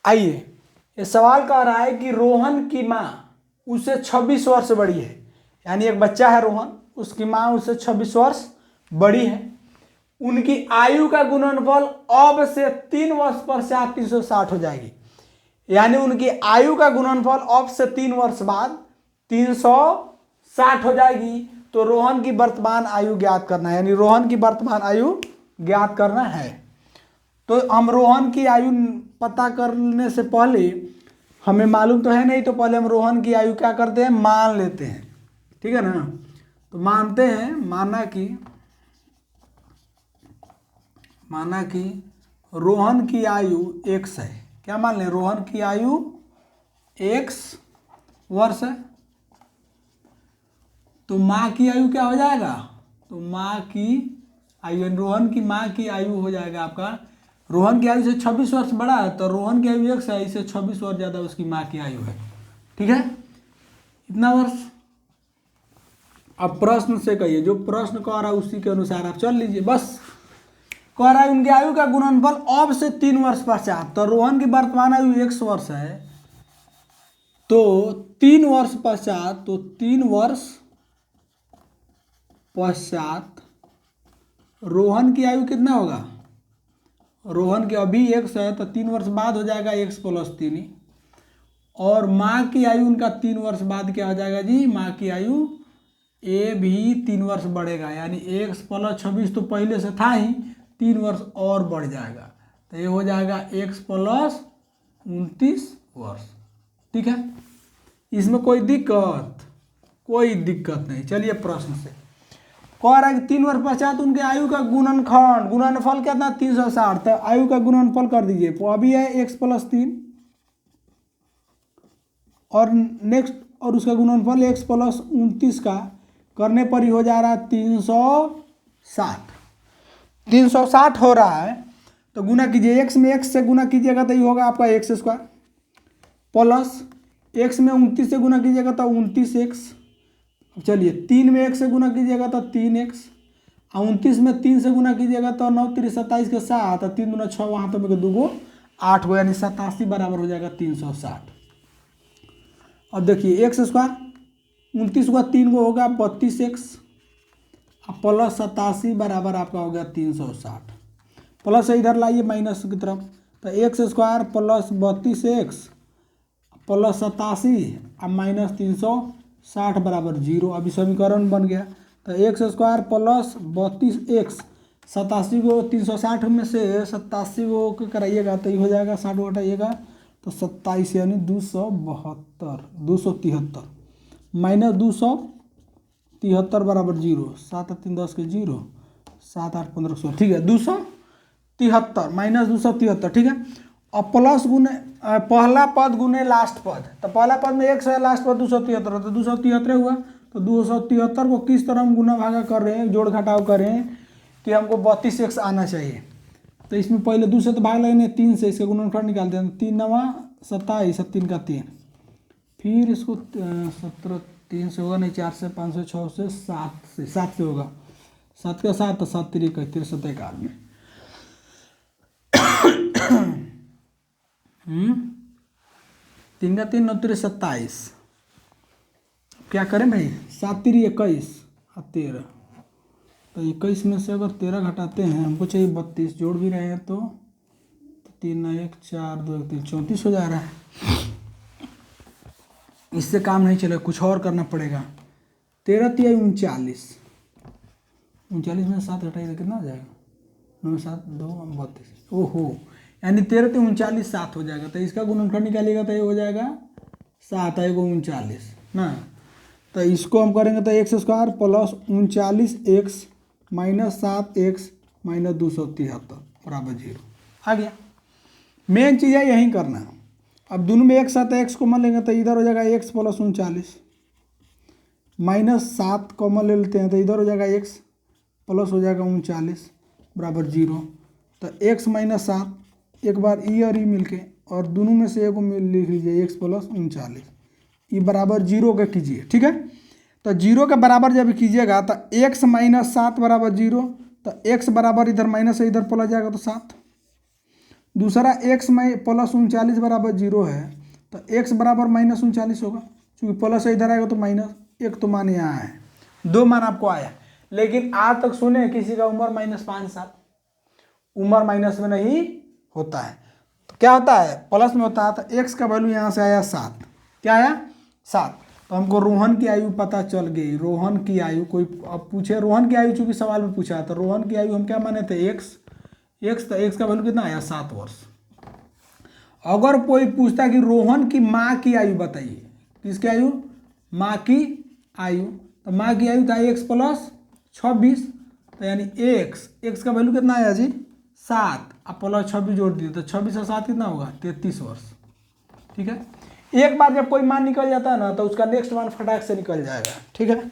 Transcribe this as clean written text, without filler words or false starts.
आइए, ये सवाल कह रहा है कि रोहन की माँ उससे 26 वर्ष बड़ी है, यानी एक बच्चा है रोहन, उसकी माँ उससे 26 वर्ष बड़ी है। उनकी आयु का गुणनफल अब से 3 वर्ष पश्चात 360 हो जाएगी, यानी उनकी आयु का गुणनफल अब से 3 वर्ष बाद 360 हो जाएगी। तो रोहन की वर्तमान आयु ज्ञात करना है, यानी रोहन की वर्तमान आयु ज्ञात करना है। तो हम रोहन की आयु पता करने से पहले, हमें मालूम तो है नहीं, तो पहले हम रोहन की आयु क्या करते हैं, मान लेते हैं, ठीक है ना। तो मानते हैं, माना कि रोहन की आयु x है। क्या मान लें, रोहन की आयु x वर्ष है। तो माँ की आयु क्या हो जाएगा, तो माँ की आयु, रोहन की माँ की आयु हो जाएगा आपका, रोहन की आयु से 26 वर्ष बड़ा है, तो रोहन की आयु x है, इससे 26 वर्ष ज़्यादा उसकी माँ की आयु है, ठीक है, इतना वर्ष। अब प्रश्न से कहिए, जो प्रश्न कह रहा है उसी के अनुसार आप चल लीजिए। बस कह रहा है उनकी आयु का गुणनफल अब से 3 वर्ष पश्चात, तो रोहन की वर्तमान आयु x वर्ष है, तो 3 वर्ष पश्चात, तो 3 वर्ष पश्चात रोहन की आयु कितना होगा, रोहन की अभी x है, तो 3 वर्ष बाद हो जाएगा x प्लस 3, और माँ की आयु उनका 3 वर्ष बाद क्या हो जाएगा जी, माँ की आयु ए भी 3 वर्ष बढ़ेगा, यानी x प्लस 26 तो पहले से था ही, 3 वर्ष और बढ़ जाएगा, तो ये हो जाएगा x प्लस 29 वर्ष, ठीक है। इसमें कोई दिक्कत नहीं। चलिए प्रश्न से कह रहा है कि 3 वर्ष पश्चात उनके आयु का गुणनफल कितना, 360, तो आयु का गुणनफल कर दीजिए, तो अभी है x प्लस 3 और नेक्स्ट, और उसका गुणनफल x प्लस 29 का करने पर ही हो जा रहा है 360 हो रहा है। तो गुना कीजिए, x में x से गुना कीजिएगा तो ये होगा आपका x स्क्वायर, प्लस x में 29 से गुना कीजिएगा तो 29x, चलिए 3 में x से गुना कीजिएगा तो 3x, और 29 में 3 से गुना कीजिएगा तो 9 3 27 के 7, 3 दूना 6, वहाँ तो मेरे 2 गो 8 गो, यानी 87 बराबर हो जाएगा 360। अब देखिए x स्क्वायर 29 हुआ 3 गो होगा 32x, प्लस 87 बराबर आपका हो गया 360, प्लस से इधर लाइए माइनस की तरफ, तो x square plus 32x plus 87 अब माइनस 360 बराबर 0। अभी समीकरण बन गया, तो x स्क्वायर प्लस 32x, 87 को 360 में से 87 को कराइएगा तो ये हो जाएगा, 60 को हटाइएगा तो 27, यानी 273 माइनस 273 बराबर 0, 7 3 10 के 0, 7 8 15 16, ठीक है, 273 माइनस 273, ठीक है। अब प्लस गुने पहला पद गुने लास्ट पद, तो पहला पद में x है, लास्ट पद 273, तो 273 हुआ, तो 273 को किस तरह हम गुना भागा कर रहे हैं, जोड़ घटाव कर रहे हैं कि हमको 32x आना चाहिए। तो इसमें पहले 2 से तो भाग लगने 3 से, इसका गुणनफल निकालते हैं, 3 9 27 3 का 3, फिर इसको 17 3 से होगा नहीं, 4 से 5 से 6 से 7 से होगा, 7 का 7 तो 7 3 31 7 91, 3 का 3 9 3 27, क्या करें भाई, 7 3 21 और 13, तो 21 में से अगर 13 घटाते हैं, हमको चाहिए 32, जोड़ भी रहे हैं तो 3 1 4 2 1 3 34 हो जा रहा है। इससे काम नहीं चलेगा, कुछ और करना पड़ेगा। 13 3 39, 39 में 7 घटाइए कितना हो जाएगा, 9 7 2 32, ओहो, यानी 13 3 39 7 हो जाएगा। तो इसका गुणनफल निकालिएगा तो ये हो जाएगा 7 1 39 ना, तो इसको हम करेंगे तो x square plus 39x minus 7x minus 273 बराबर 0 आ गया। मेन चीज़ है यही करना। अब दोनों में एक साथ x कॉमन लेंगे तो इधर हो जाएगा x प्लस 39, माइनस 7 कॉमन ले लेते हैं तो इधर हो जाएगा x प्लस हो जाएगा 39 बराबर 0। तो x माइनस 7 एक बार ई और ई मिलके, और दोनों में से एक को लिख लीजिए x प्लस 39, ई बराबर 0 का कीजिए, ठीक है। तो 0 के बराबर जब कीजिएगा तो x माइनस 7 बराबर 0, तो x बराबर इधर माइनस है, इधर प्लस जाएगा तो 7, दूसरा x में प्लस 39 बराबर 0 है, तो x बराबर माइनस 39 होगा, क्योंकि प्लस इधर आएगा तो माइनस, एक तो मान यहाँ है, दो मान आपको आया। लेकिन आज तक सुने किसी का उम्र -5 साल, उम्र माइनस में नहीं होता है, तो क्या होता है प्लस में होता है। तो x का वैल्यू यहाँ से आया 7, क्या आया 7। तो हमको रोहन की आयु पता चल गई। रोहन की आयु, कोई अब पूछे रोहन की आयु, चूंकि सवाल में पूछा, तो रोहन की आयु हम क्या माने थे x, तो x का वैल्यू कितना आया 7 वर्ष। अगर कोई पूछता कि रोहन की माँ की आयु बताइए, किसकी आयु, माँ की आयु, तो माँ की आयु था x प्लस 26, तो यानी x का वैल्यू कितना आया जी 7, अब प्लस 26 जोड़ दिए तो 26 और 7 कितना होगा 33 वर्ष। ठीक है, एक बार जब कोई मान निकल जाता है ना तो उसका नेक्स्ट मान फटाक से निकल जाएगा। ठीक है।